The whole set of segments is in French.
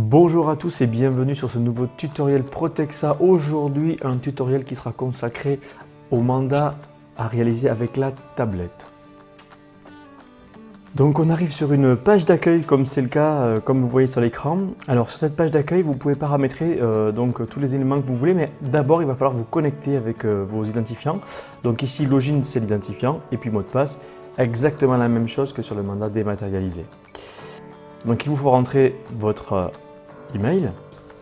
Bonjour à tous et bienvenue sur ce nouveau tutoriel Protexa. Aujourd'hui, un tutoriel qui sera consacré au mandat à réaliser avec la tablette. Donc on arrive sur une page d'accueil comme c'est le cas, comme vous voyez sur l'écran. Alors sur cette page d'accueil, vous pouvez paramétrer donc tous les éléments que vous voulez, mais d'abord il va falloir vous connecter avec vos identifiants. Donc ici login c'est l'identifiant et puis mot de passe, exactement la même chose que sur le mandat dématérialisé. Donc il vous faut rentrer votre email.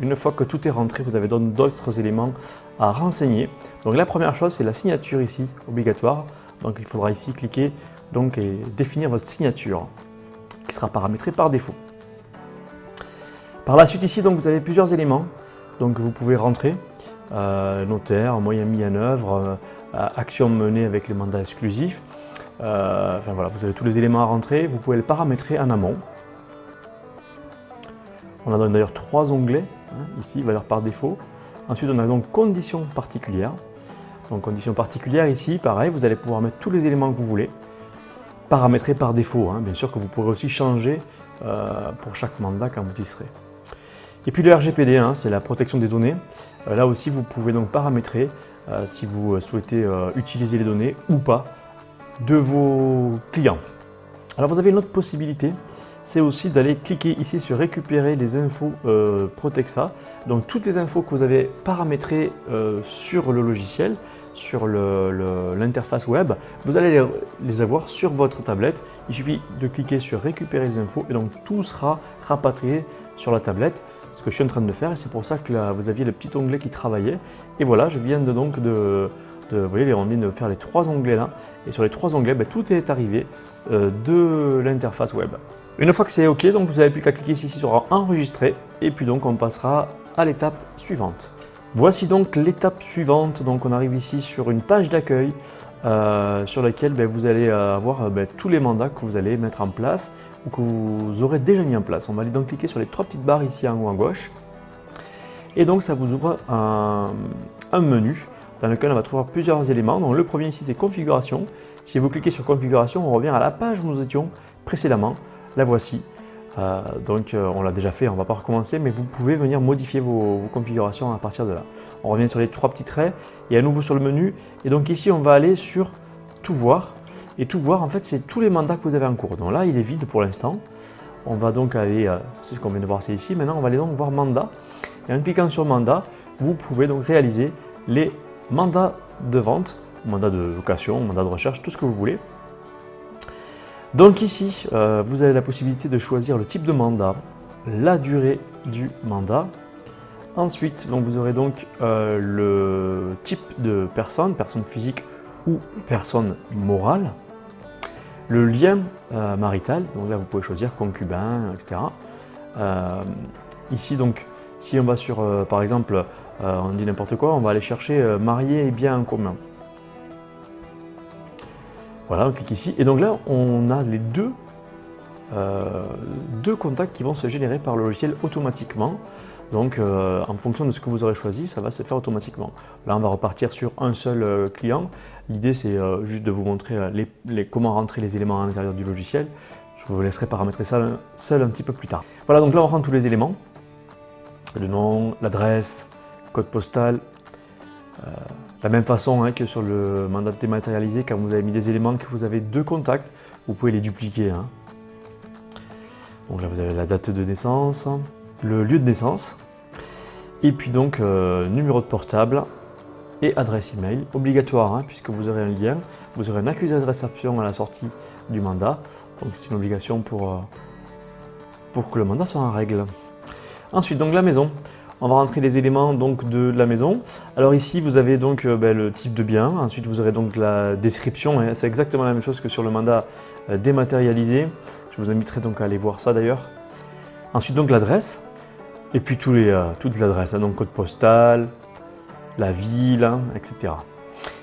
Une fois que tout est rentré, vous avez donc d'autres éléments à renseigner. Donc la première chose, c'est la signature ici, obligatoire. Donc il faudra ici cliquer donc, et définir votre signature, qui sera paramétrée par défaut. Par la suite ici, donc, vous avez plusieurs éléments. Donc vous pouvez rentrer, notaire, moyen mis en œuvre, action menée avec les mandats exclusifs. Enfin voilà, vous avez tous les éléments à rentrer. Vous pouvez le paramétrer en amont. On a d'ailleurs trois onglets, ici, valeur par défaut. Ensuite, on a donc conditions particulières. Donc, conditions particulières, ici, pareil, vous allez pouvoir mettre tous les éléments que vous voulez, paramétrer par défaut. Bien sûr que vous pourrez aussi changer pour chaque mandat quand vous y serez. Et puis le RGPD, c'est la protection des données. Là aussi, vous pouvez donc paramétrer si vous souhaitez utiliser les données ou pas de vos clients. Alors, vous avez une autre possibilité. C'est aussi d'aller cliquer ici sur récupérer les infos Protexa. Donc toutes les infos que vous avez paramétrées sur le logiciel, sur l'interface web, vous allez les avoir sur votre tablette. Il suffit de cliquer sur récupérer les infos et donc tout sera rapatrié sur la tablette. Ce que je suis en train de faire et c'est pour ça que là, vous aviez le petit onglet qui travaillait. Et voilà, je viens vous voyez, on vient de faire les trois onglets là. Et sur les trois onglets, tout est arrivé de l'interface web. Une fois que c'est OK, donc vous n'avez plus qu'à cliquer ici sur enregistrer et puis donc on passera à l'étape suivante. Voici donc l'étape suivante. Donc on arrive ici sur une page d'accueil sur laquelle vous allez avoir tous les mandats que vous allez mettre en place ou que vous aurez déjà mis en place. On va aller donc cliquer sur les trois petites barres ici en haut à gauche et donc ça vous ouvre un menu dans lequel on va trouver plusieurs éléments. Donc le premier ici c'est configuration. Si vous cliquez sur configuration, on revient à la page où nous étions précédemment. La voici, donc on l'a déjà fait, on ne va pas recommencer, mais vous pouvez venir modifier vos configurations à partir de là. On revient sur les trois petits traits et à nouveau sur le menu. Et donc ici, on va aller sur tout voir. Et tout voir, en fait, c'est tous les mandats que vous avez en cours. Donc là, il est vide pour l'instant. On va donc aller, c'est ce qu'on vient de voir, c'est ici. Maintenant, on va aller donc voir mandat. Et en cliquant sur mandat, vous pouvez donc réaliser les mandats de vente, mandat de location, mandat de recherche, tout ce que vous voulez. Donc ici, vous avez la possibilité de choisir le type de mandat, la durée du mandat. Ensuite, donc, vous aurez donc le type de personne physique ou personne morale. Le lien marital, donc là vous pouvez choisir concubin, etc. Ici donc, si on va sur, par exemple, on dit n'importe quoi, on va aller chercher marié et bien en commun. Voilà, on clique ici et donc là on a les deux contacts qui vont se générer par le logiciel automatiquement. Donc en fonction de ce que vous aurez choisi, ça va se faire automatiquement. Là on va repartir sur un seul client. L'idée c'est juste de vous montrer comment rentrer les éléments à l'intérieur du logiciel. Je vous laisserai paramétrer ça seul un petit peu plus tard. Voilà, donc là on rentre tous les éléments. Le nom, l'adresse, code postal. De la même façon que sur le mandat dématérialisé, quand vous avez mis des éléments, que vous avez deux contacts, vous pouvez les dupliquer. Donc là vous avez la date de naissance, le lieu de naissance, et puis donc numéro de portable et adresse email, obligatoire puisque vous aurez un lien, vous aurez un accusé de réception à la sortie du mandat, donc c'est une obligation pour que le mandat soit en règle. Ensuite donc la maison. On va rentrer les éléments donc de la maison. Alors ici vous avez donc le type de bien, ensuite vous aurez donc la description, c'est exactement la même chose que sur le mandat dématérialisé. Je vous inviterai donc à aller voir ça d'ailleurs. Ensuite donc l'adresse, et puis toutes les adresses, donc code postal, la ville, etc.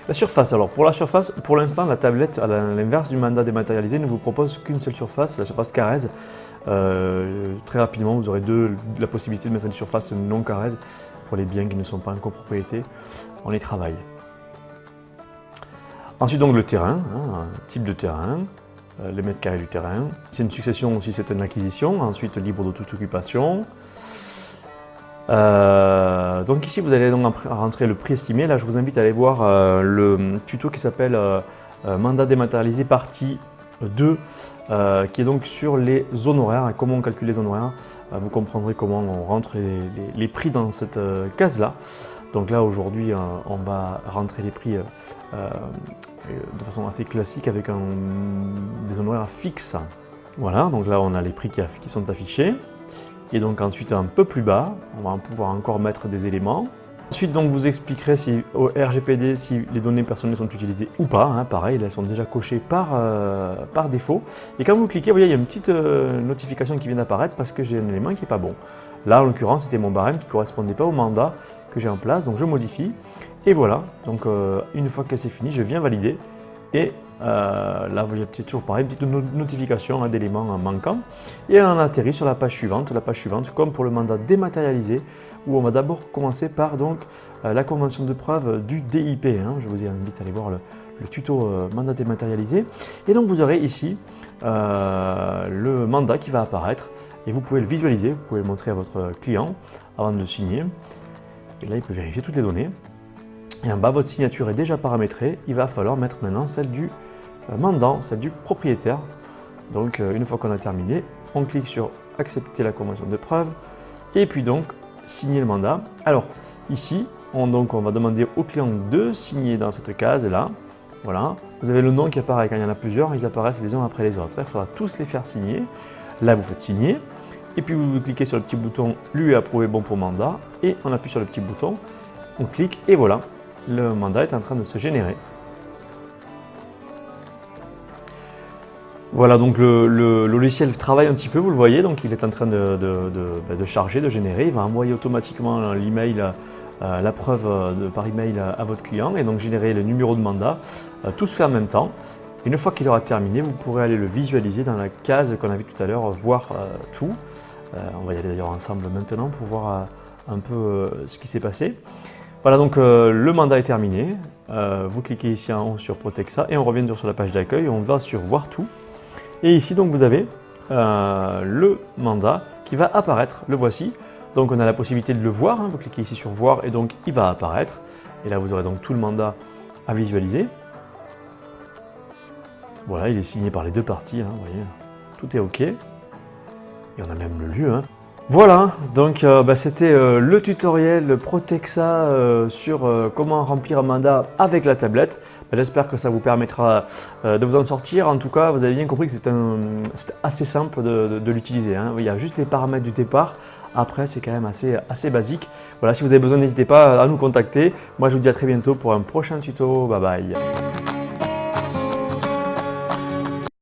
La surface, alors pour la surface, pour l'instant la tablette, à l'inverse du mandat dématérialisé, ne vous propose qu'une seule surface, la surface Carrez. Très rapidement, vous aurez la possibilité de mettre une surface non Carrez pour les biens qui ne sont pas en copropriété. On y travaille. Ensuite, donc le terrain, un type de terrain, les mètres carrés du terrain. C'est une succession aussi, c'est une acquisition, ensuite libre de toute occupation. Donc ici vous allez donc rentrer le prix estimé. Là je vous invite à aller voir le tuto qui s'appelle mandat dématérialisé partie 2 qui est donc sur les honoraires et comment on calcule les honoraires. Vous comprendrez comment on rentre les prix dans cette case là. Donc là aujourd'hui on va rentrer les prix de façon assez classique avec des honoraires fixes. Voilà, donc là on a les prix qui sont affichés. Et donc ensuite un peu plus bas, on va pouvoir encore mettre des éléments. Ensuite donc vous expliquerez si au RGPD si les données personnelles sont utilisées ou pas. Hein, pareil, elles sont déjà cochées par défaut. Et quand vous cliquez, vous voyez il y a une petite notification qui vient d'apparaître parce que j'ai un élément qui n'est pas bon. Là en l'occurrence c'était mon barème qui ne correspondait pas au mandat que j'ai en place, donc je modifie. Et voilà, donc une fois que c'est fini, je viens valider. Et là, vous voyez toujours pareil, une petite notification d'éléments manquants. Et on atterrit sur la page suivante, comme pour le mandat dématérialisé, où on va d'abord commencer par donc, la convention de preuve du DIP. Hein. Je vous invite à aller voir le tuto mandat dématérialisé. Et donc vous aurez ici le mandat qui va apparaître. Et vous pouvez le visualiser, vous pouvez le montrer à votre client avant de le signer. Et là, il peut vérifier toutes les données. Et en bas, votre signature est déjà paramétrée. Il va falloir mettre maintenant celle du mandant, celle du propriétaire. Donc, une fois qu'on a terminé, on clique sur accepter la convention de preuve et puis donc signer le mandat. Alors, ici, on va demander au client de signer dans cette case-là. Voilà. Vous avez le nom qui apparaît quand il y en a plusieurs, ils apparaissent les uns après les autres. Il faudra tous les faire signer. Là, vous faites signer. Et puis, vous cliquez sur le petit bouton « Lui approuvé bon pour mandat » et on appuie sur le petit bouton, on clique et voilà. Le mandat est en train de se générer. Voilà, donc le logiciel travaille un petit peu, vous le voyez, donc il est en train de charger, de générer. Il va envoyer automatiquement l'email, la preuve par email à votre client et donc générer le numéro de mandat. Tout se fait en même temps. Une fois qu'il aura terminé, vous pourrez aller le visualiser dans la case qu'on a vu tout à l'heure, voir tout. On va y aller d'ailleurs ensemble maintenant pour voir un peu ce qui s'est passé. Voilà, donc le mandat est terminé. Vous cliquez ici en haut sur Protexa et on revient sur la page d'accueil. On va sur Voir tout. Et ici, donc, vous avez le mandat qui va apparaître. Le voici. Donc, on a la possibilité de le voir. Hein. Vous cliquez ici sur Voir et donc il va apparaître. Et là, vous aurez donc tout le mandat à visualiser. Voilà, il est signé par les deux parties. Hein, vous voyez, tout est OK. Et on a même le lieu. Hein. Voilà, donc c'était le tutoriel Protexa sur comment remplir un mandat avec la tablette. J'espère que ça vous permettra de vous en sortir. En tout cas, vous avez bien compris que c'est assez simple de l'utiliser. Hein. Il y a juste les paramètres du départ. Après, c'est quand même assez basique. Voilà, si vous avez besoin, n'hésitez pas à nous contacter. Moi, je vous dis à très bientôt pour un prochain tuto. Bye bye.